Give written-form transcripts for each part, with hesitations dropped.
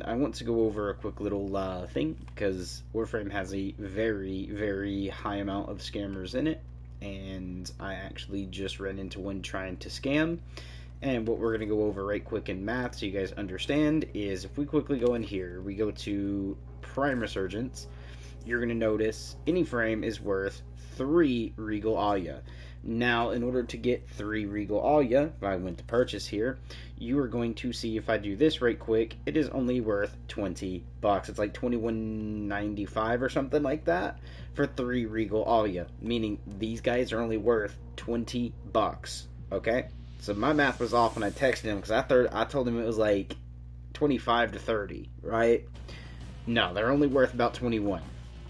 I want to go over a quick little thing because Warframe has a very, very high amount of scammers in it, and I actually just ran into one trying to scam. And what we're going to go over right quick in math so you guys understand is if we quickly go in here, we go to Prime Resurgence, you're going to notice any frame is worth 3 Regal Alia. Now, in order to get 3 Regal Alia, if I went to purchase here, you are going to see if I do this right quick, it is only worth 20 bucks. It's like 21.95 or something like that for 3 Regal Alia, meaning these guys are only worth 20 bucks, okay? So my math was off when I texted him because I told him it was like 25 to 30, right? No, they're only worth about 21.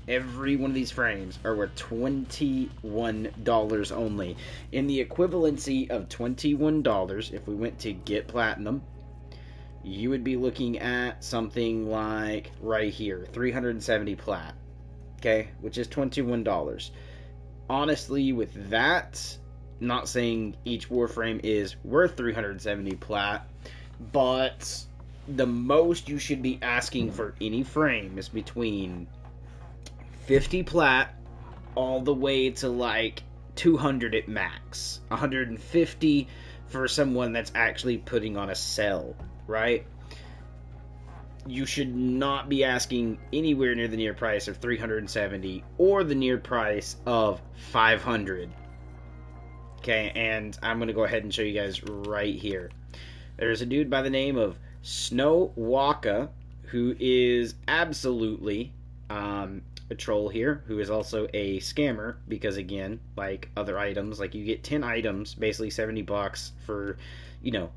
Every one of these frames are worth $21 only. In the equivalency of $21, if we went to get platinum, you would be looking at something like right here, 370 plat, okay, which is $21. Honestly, with that, not saying each Warframe is worth 370 plat, but the most you should be asking for any frame is between 50 plat all the way to like 200 at max. 150 for someone that's actually putting on a sell, right? You should not be asking anywhere near the near price of 370 or the near price of 500. Okay, and I'm going to go ahead and show you guys right here. There's a dude by the name of Snow Waka who is absolutely a troll here, who is also a scammer because, again, like other items, like you get 10 items, basically 70 bucks for, you know,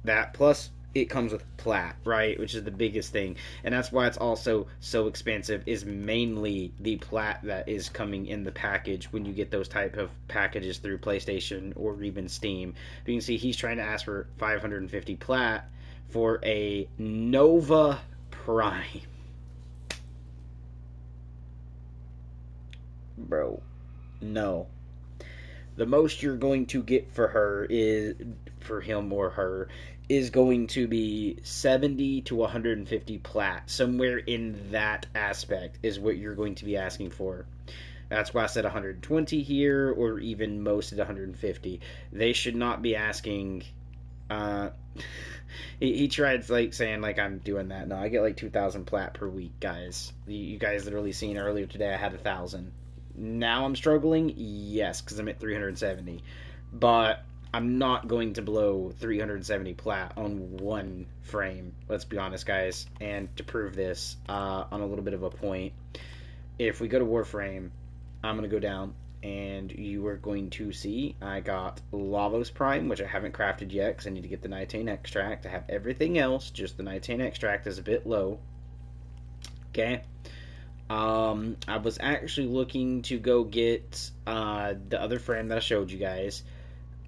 that, plus it comes with plat, right, which is the biggest thing, and that's why it's also so expensive, is mainly the plat that is coming in the package when you get those type of packages through PlayStation or even Steam. But you can see he's trying to ask for 550 plat for a Nova Prime. Bro, no. The most you're going to get for her is, for him or her, is going to be 70 to 150 plat. Somewhere in that aspect is what you're going to be asking for. That's why I said 120 here, or even most at 150. They should not be asking. Uh, he tried like saying like I'm doing that. No, I get like 2,000 plat per week, guys. You guys literally seen earlier today I had 1,000. Now I'm struggling, yes, because I'm at 370, but I'm not going to blow 370 plat on one frame. Let's be honest, guys. And to prove this, on a little bit of a point, if we go to Warframe, I'm going to go down, and you are going to see I got Lavos Prime, which I haven't crafted yet because I need to get the Nitane Extract. I have everything else, just the Nitane Extract is a bit low. Okay. I was actually looking to go get the other frame that I showed you guys.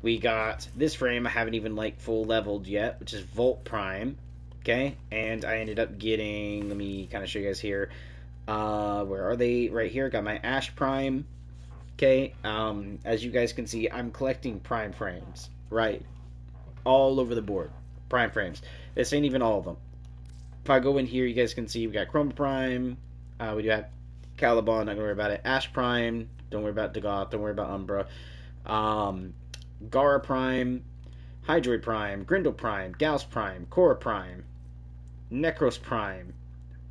We got this frame I haven't even like full leveled yet, which is Volt Prime. Okay, and I ended up getting. Let me kind of show you guys here. Where are they? Right here. Got my Ash Prime. Okay. As you guys can see, I'm collecting Prime frames. Right, all over the board. Prime frames. This ain't even all of them. If I go in here, you guys can see we got Chroma Prime. We do have Caliban, not gonna worry about it. Ash Prime, don't worry about Dagoth, don't worry about Umbra. Gara Prime, Hydroid Prime, Grindel Prime, Gauss Prime, Korra Prime, Necros Prime,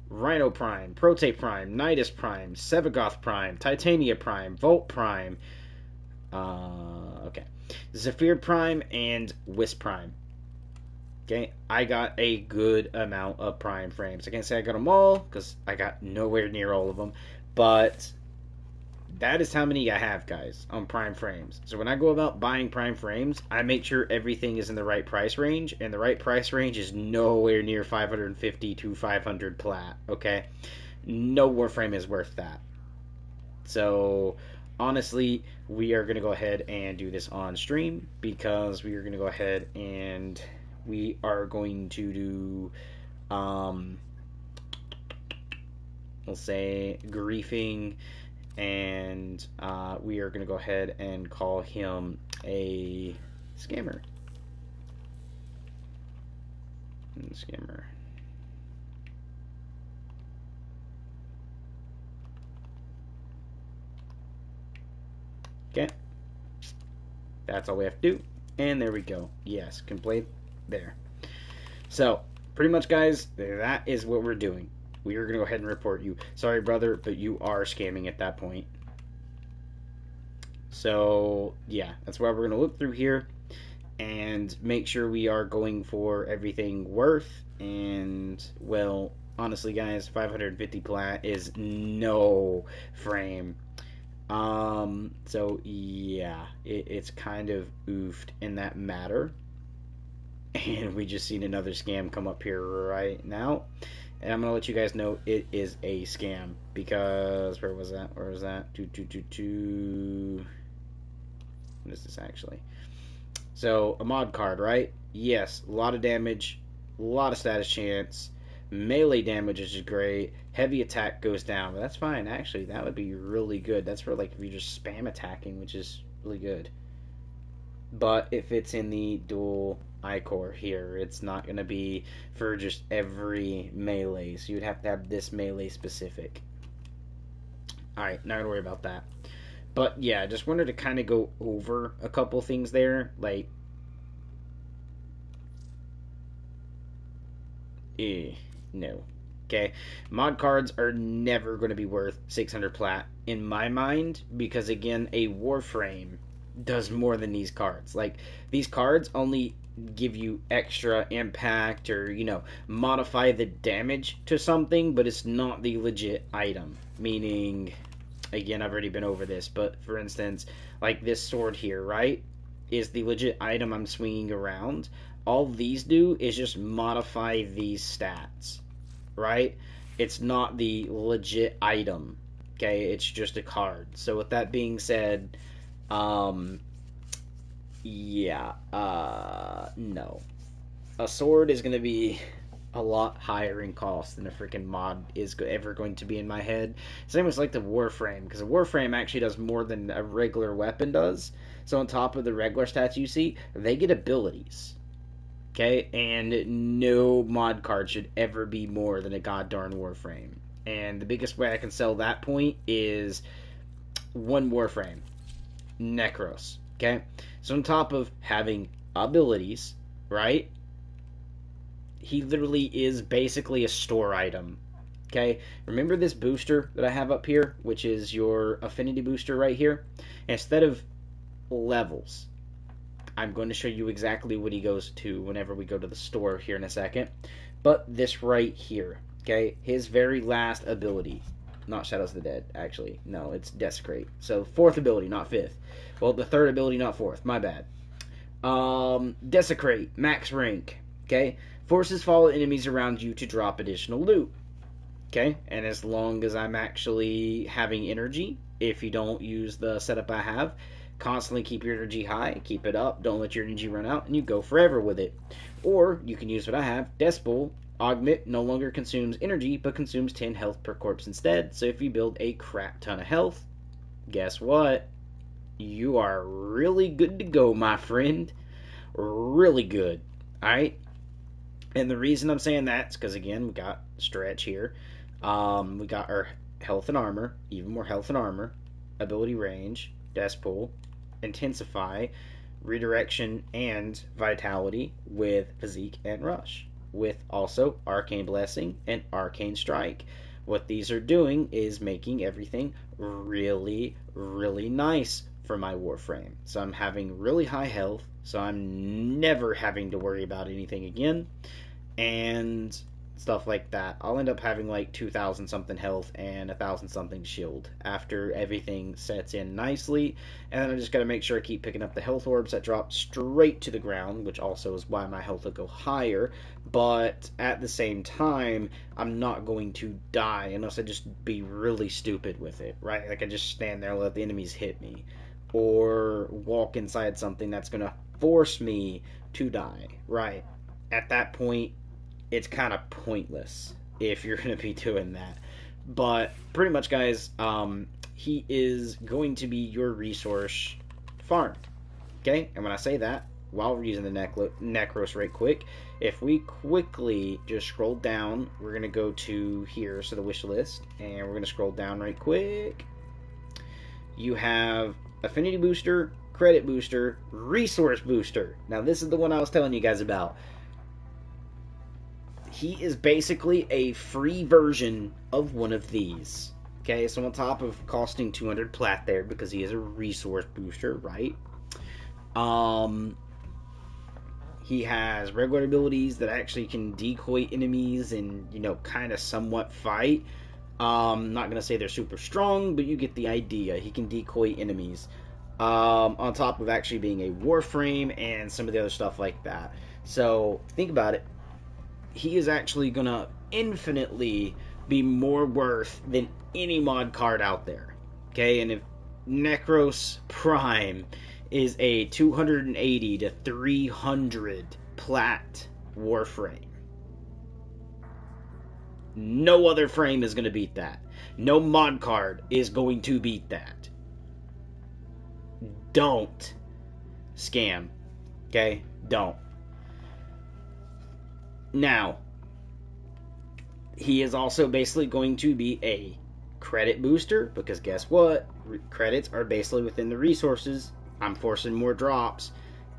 Rhino Prime, Prote Prime, Nidus Prime, Sevagoth Prime, Titania Prime, Volt Prime, okay, Zephyr Prime, and Wisp Prime. Okay, I got a good amount of Prime frames. I can't say I got them all because I got nowhere near all of them, but that is how many I have, guys, on Prime frames. So when I go about buying Prime frames, I make sure everything is in the right price range, and the right price range is nowhere near 550 to 500 plat. Okay, no Warframe is worth that. So honestly, we are going to go ahead and do this on stream because we are going to go ahead and we are going to do, we'll say, griefing, and we are going to go ahead and call him a scammer. Scammer. That's all we have to do. And there we go. Yes, complete. There. So, pretty much, guys, that is what we're doing. We are going to go ahead and report you. Sorry, brother, but you are scamming at that point. So, yeah, that's why we're going to look through here and make sure we are going for everything worth. And, well, honestly, guys, 550 plat is no frame. So, yeah, it's kind of oofed in that matter. And we just seen another scam come up here right now. And I'm going to let you guys know it is a scam. Because, where was that? Where was that? What is this actually? So, a mod card, right? Yes, a lot of damage, a lot of status chance. Melee damage is great. Heavy attack goes down. But that's fine, actually. That would be really good. That's for, like, if you're just spam attacking, which is really good. But it fits in the dual I-core here. It's not going to be for just every melee. So you'd have to have this melee specific. Alright, not going to worry about that. But yeah, just wanted to kind of go over a couple things there. Like, no. Okay, mod cards are never going to be worth 600 plat in my mind. Because again, a Warframe does more than these cards. Like, these cards only give you extra impact or, you know, modify the damage to something, but it's not the legit item. Meaning, again, I've already been over this, but for instance, like this sword here, right, is the legit item I'm swinging around. All these do is just modify these stats, right? It's not the legit item, okay? It's just a card. So with that being said, yeah, no. A sword is going to be a lot higher in cost than a freaking mod is ever going to be in my head. Same as like the Warframe, because a Warframe actually does more than a regular weapon does. So on top of the regular stats you see, they get abilities. Okay, and no mod card should ever be more than a goddarn Warframe. And the biggest way I can sell that point is one Warframe. Necros. Okay? So on top of having abilities, right? He literally is basically a store item. Okay? Remember this booster that I have up here, which is your affinity booster right here? Instead of levels, I'm going to show you exactly what he goes to whenever we go to the store here in a second. But this right here, okay? His very last ability. Not Shadows of the Dead, actually. No, it's Desecrate. So, fourth ability, not fifth. Well, the third ability, not fourth. My bad. Desecrate, max rank. Okay? Forces fallen enemies around you to drop additional loot. Okay? And as long as I'm actually having energy, if you don't use the setup I have, constantly keep your energy high, keep it up, don't let your energy run out, and you go forever with it. Or, you can use what I have, Deathpool. Augment no longer consumes energy, but consumes 10 health per corpse instead. So if you build a crap ton of health, guess what? You are really good to go, my friend. Really good. Alright? And the reason I'm saying that is because, again, we got Stretch here. We got our health and armor, even more health and armor, ability range, Deathpool, Intensify, Redirection, and Vitality with Physique and Rush, with also Arcane Blessing and Arcane Strike. What these are doing is making everything really, really nice for my Warframe. So I'm having really high health, so I'm never having to worry about anything again, and stuff like that. I'll end up having like 2,000 something health and 1,000 something shield after everything sets in nicely. And then I just got to make sure I keep picking up the health orbs that drop straight to the ground, which also is why my health will go higher. But at the same time, I'm not going to die unless I just be really stupid with it, right? Like I just stand there and let the enemies hit me, or walk inside something that's going to force me to die, right? At that point, it's kind of pointless if you're going to be doing that. But pretty much, guys, he is going to be your resource farm. Okay? And when I say that, while we're using the Necros right quick, if we quickly just scroll down, we're going to go to here, so the wish list, and we're going to scroll down right quick. You have Affinity Booster, credit booster, resource booster. Now this is the one I was telling you guys about. He is basically a free version of one of these. Okay, so on top of costing 200 plat there, because he is a resource booster, right? He has regular abilities that actually can decoy enemies and, you know, kind of somewhat fight. Not going to say they're super strong, but you get the idea. He can decoy enemies. On top of actually being a Warframe and some of the other stuff like that. So, think about it. He is actually going to infinitely be more worth than any mod card out there. Okay, and if Necros Prime is a 280 to 300 plat Warframe, no other frame is going to beat that. No mod card is going to beat that. Don't scam. Okay? Don't. Now, he is also basically going to be a credit booster, because guess what? Credits are basically within the resources. I'm forcing more drops.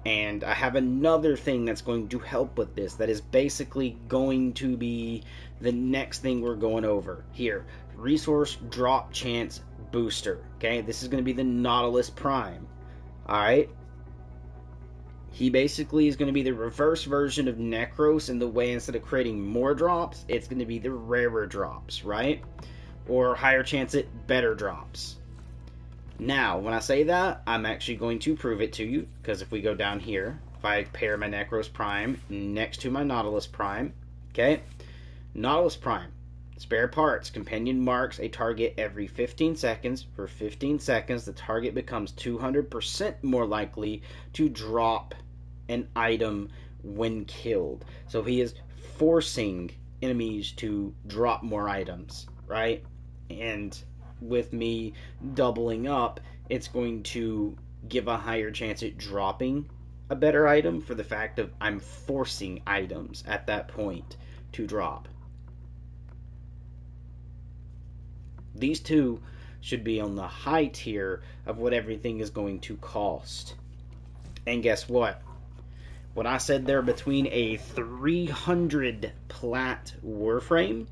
And I have another thing that's going to help with this that is basically going to be the next thing we're going over here. Resource drop chance booster. Okay, this is going to be the Nautilus Prime. Alright? He basically is going to be the reverse version of Necros in the way instead of creating more drops, it's going to be the rarer drops, right? Or higher chance at better drops. Now, when I say that, I'm actually going to prove it to you, because if we go down here, if I pair my Necros Prime next to my Nautilus Prime, okay? Nautilus Prime, spare parts, companion marks a target every 15 seconds. For 15 seconds, the target becomes 200% more likely to drop an item when killed. So he is forcing enemies to drop more items, right? And with me doubling up, it's going to give a higher chance at dropping a better item for the fact of I'm forcing items at that point to drop. These two should be on the high tier of what everything is going to cost. And guess what? When I said they're between a 300 plat Warframe,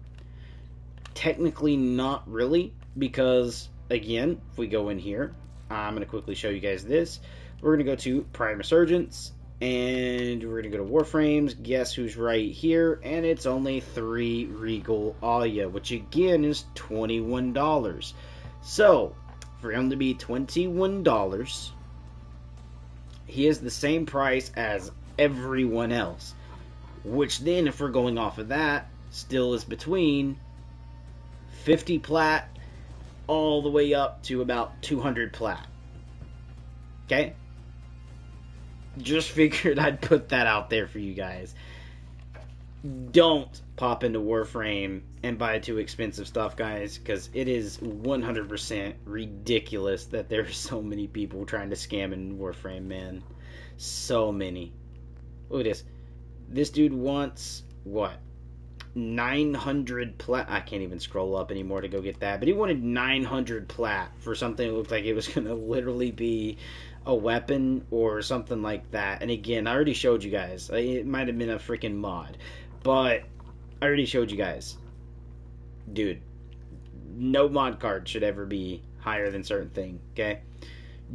technically not really, because again, if we go in here, I'm going to quickly show you guys this. We're going to go to Prime Resurgence, and we're going to go to Warframes. Guess who's right here? And it's only 3 Regal Alia, which again is $21. So, for him to be $21, he is the same price as everyone else. Which then, if we're going off of that, still is between 50 plat all the way up to about 200 plat. Okay? Just figured I'd put that out there for you guys. Don't pop into Warframe and buy too expensive stuff, guys, because it is 100% ridiculous that there are so many people trying to scam in Warframe, man. So many. Look at this. This dude wants, what? 900 plat. I can't even scroll up anymore to go get that, but he wanted 900 plat for something that looked like it was going to literally be a weapon or something like that. And again, I already showed you guys. It might have been a freaking mod, but I already showed you guys. Dude, no mod card should ever be higher than certain thing, okay?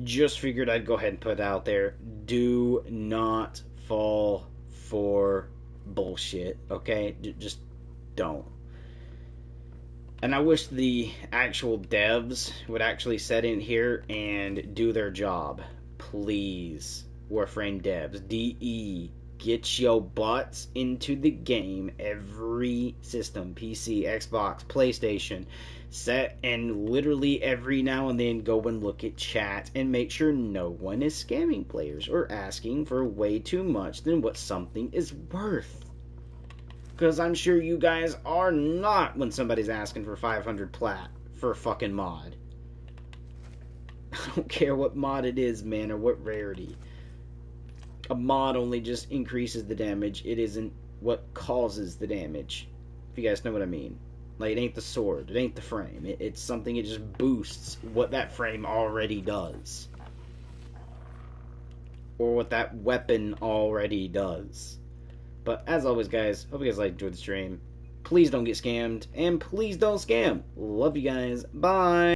Just figured I'd go ahead and put it out there. Do not fall for bullshit, okay? Just don't. And I wish the actual devs would actually set in here and do their job. Please, Warframe devs, DE, get your butts into the game. Every system, PC, Xbox, PlayStation, set, and literally every now and then go and look at chat and make sure no one is scamming players or asking for way too much than what something is worth. Because I'm sure you guys are not when somebody's asking for 500 plat for a fucking mod. I don't care what mod it is, man, or what rarity. A mod only just increases the damage. It isn't what causes the damage. If you guys know what I mean. Like, it ain't the sword. It ain't the frame. It's something, it just boosts what that frame already does. or what that weapon already does. But as always, guys, hope you guys enjoyed the stream. Please don't get scammed, and please don't scam. Love you guys. Bye.